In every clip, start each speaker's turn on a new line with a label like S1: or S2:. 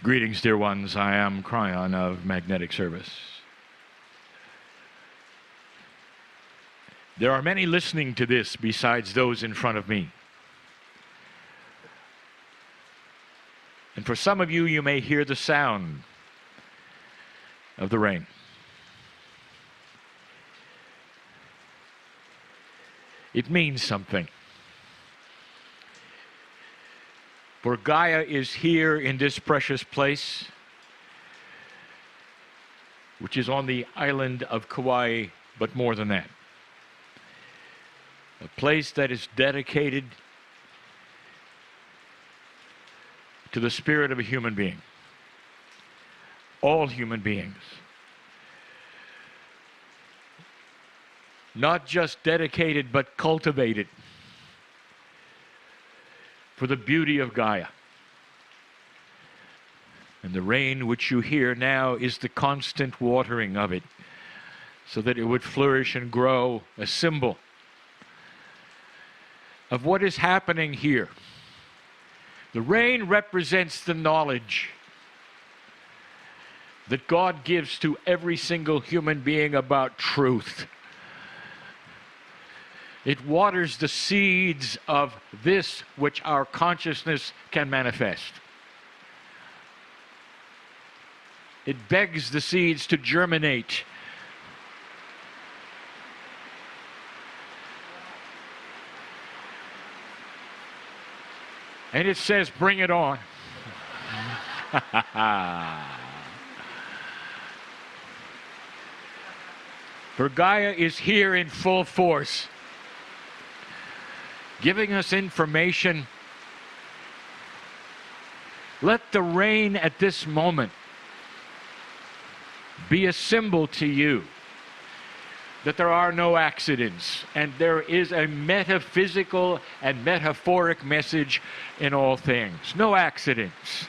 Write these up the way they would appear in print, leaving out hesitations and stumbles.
S1: Greetings, dear ones. I am Kryon of Magnetic Service. There are many listening to this besides those in front of me. And for some of you, you may hear the sound of the rain. It means something. For Gaia is here in this precious place, which is on the island of Kauai, but more than that. A place that is dedicated to the spirit of a human being. All human beings. Not just dedicated, but cultivated for the beauty of Gaia. And the rain which you hear now is the constant watering of it, so that it would flourish and grow, a symbol of what is happening here. The rain represents the knowledge that God gives to every single human being about truth. It waters the seeds of this which our consciousness can manifest. It begs the seeds to germinate. And it says, bring it on. For Gaia is here in full force, giving us information. Let the rain at this moment be a symbol to you that there are no accidents, and there is a metaphysical and metaphoric message in all things. No accidents.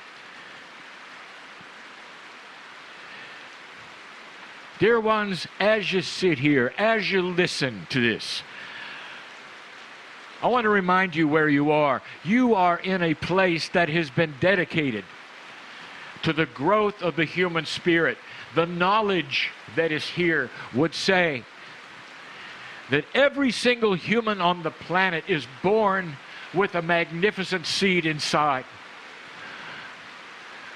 S1: Dear ones, as you sit here, as you listen to this, I want to remind you where you are. You are in a place that has been dedicated to the growth of the human spirit. The knowledge that is here would say that every single human on the planet is born with a magnificent seed inside.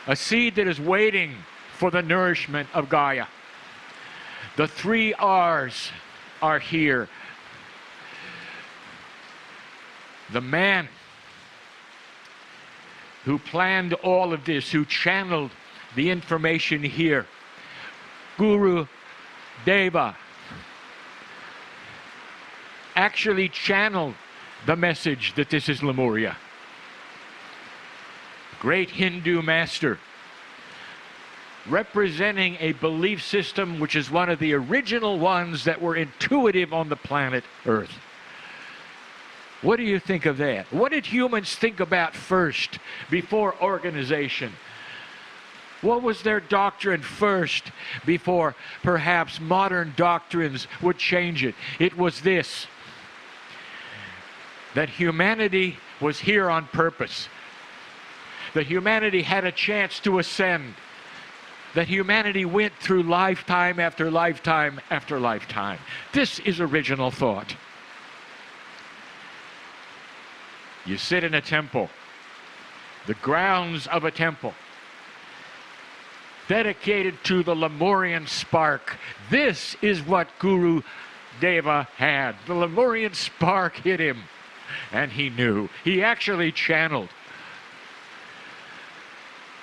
S1: A seed that is waiting for the nourishment of Gaia. The 3 R's are here. The man who planned all of this, who channeled the information here, Guru Deva, actually channeled the message that this is Lemuria. Great Hindu master, representing a belief system which is one of the original ones that were intuitive on the planet Earth. What do you think of that? What did humans think about first, before organization? What was their doctrine first, before perhaps modern doctrines would change it? It was this: that humanity was here on purpose. That humanity had a chance to ascend. That humanity went through lifetime after lifetime after lifetime. This is original thought. You sit in a temple, the grounds of a temple, dedicated to the Lemurian spark. This is what Guru Deva had. The Lemurian spark hit him, and he knew. He actually channeled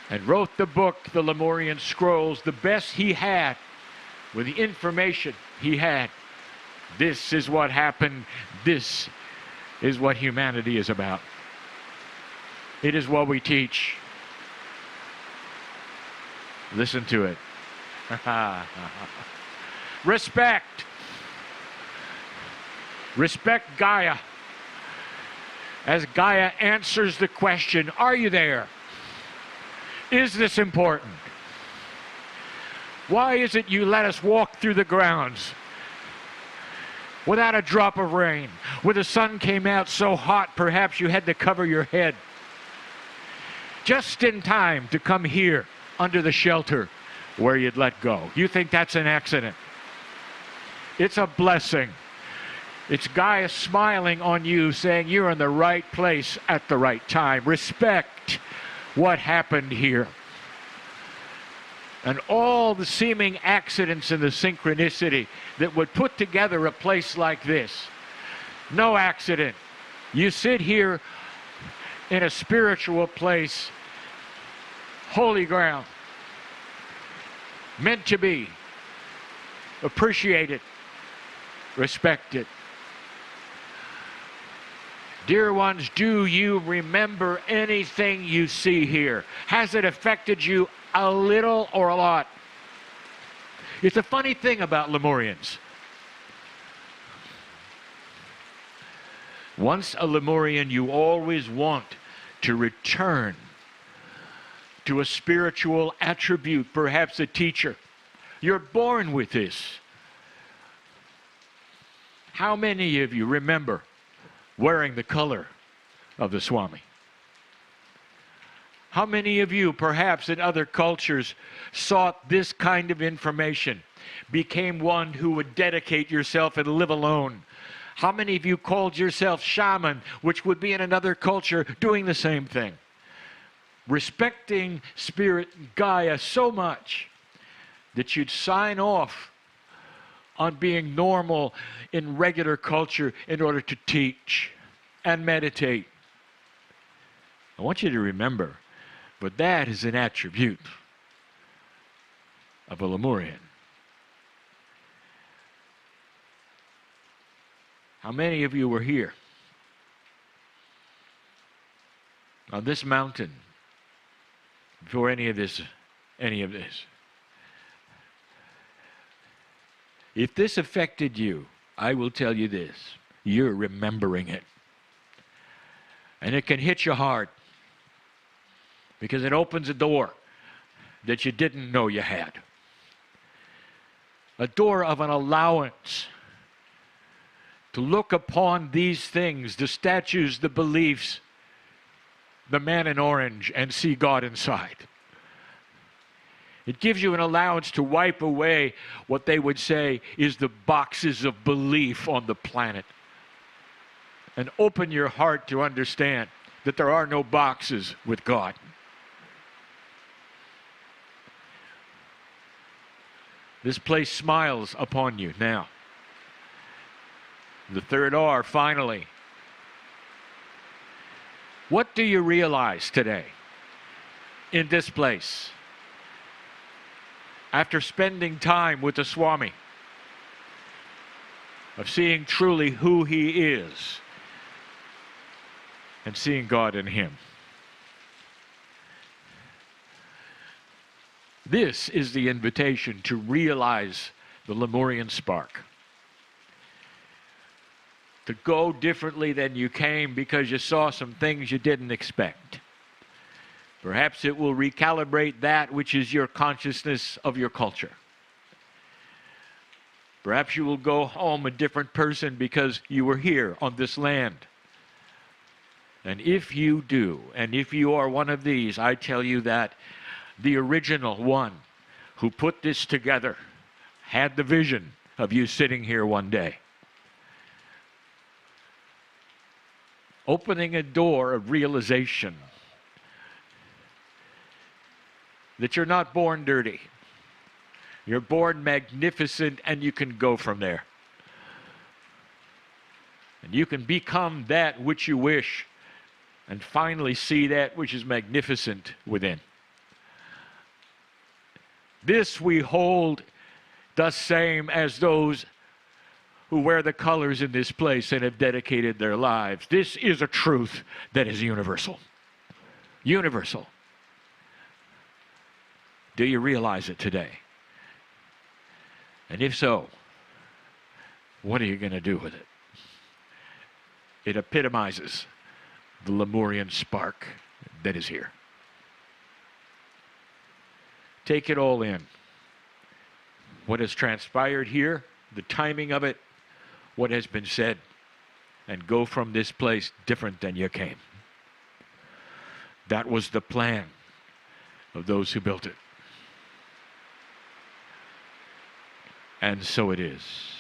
S1: and wrote the book, the Lemurian Scrolls, the best he had with the information he had. This is what happened. This is what humanity is about. It is what we teach. Listen to it. Respect. Respect Gaia. As Gaia answers the question, are you there? Is this important? Why is it you let us walk through the grounds without a drop of rain? When the sun came out so hot, perhaps you had to cover your head. just in time to come here under the shelter where you'd let go. You think that's an accident? It's a blessing. It's Gaia smiling on you, saying you're in the right place at the right time. Respect what happened here. And all the seeming accidents and the synchronicity that would put together a place like this. No accident. You sit here in a spiritual place, holy ground, meant to be. Appreciate it. Respect it. Dear ones, do you remember anything you see here? Has it affected you a little or a lot? It's a funny thing about Lemurians. Once a Lemurian, you always want to return to a spiritual attribute, perhaps a teacher. You're born with this. How many of you remember wearing the color of the Swami? How many of you, perhaps in other cultures, sought this kind of information, became one who would dedicate yourself and live alone? How many of you called yourself shaman, which would be in another culture doing the same thing? Respecting Spirit Gaia so much that you'd sign off on being normal in regular culture in order to teach and meditate. I want you to remember, but that is an attribute of a Lemurian. How many of you were here on this mountain before any of this? If this affected you, I will tell you this, you're remembering it. And it can hit you hard because it opens a door that you didn't know you had. A door of an allowance to look upon these things, the statues, the beliefs, the man in orange, and see God inside. It gives you an allowance to wipe away what they would say is the boxes of belief on the planet. And open your heart to understand that there are no boxes with God. This place smiles upon you now. The third R, finally. What do you realize today in this place? After spending time with the Swami, of seeing truly who he is and seeing God in him. This is the invitation to realize the Lemurian spark. To go differently than you came because you saw some things you didn't expect. Perhaps it will recalibrate that which is your consciousness of your culture. Perhaps you will go home a different person because you were here on this land. And if you do, and if you are one of these, I tell you that the original one who put this together had the vision of you sitting here one day. Opening a door of realization that you're not born dirty. You're born magnificent, and you can go from there. And you can become that which you wish and finally see that which is magnificent within. This we hold the same as those who wear the colors in this place and have dedicated their lives. This is a truth that is universal. Universal. Do you realize it today? And if so, what are you going to do with it? It epitomizes the Lemurian spark that is here. Take it all in. What has transpired here, the timing of it, what has been said, and go from this place different than you came. That was the plan of those who built it. And so it is.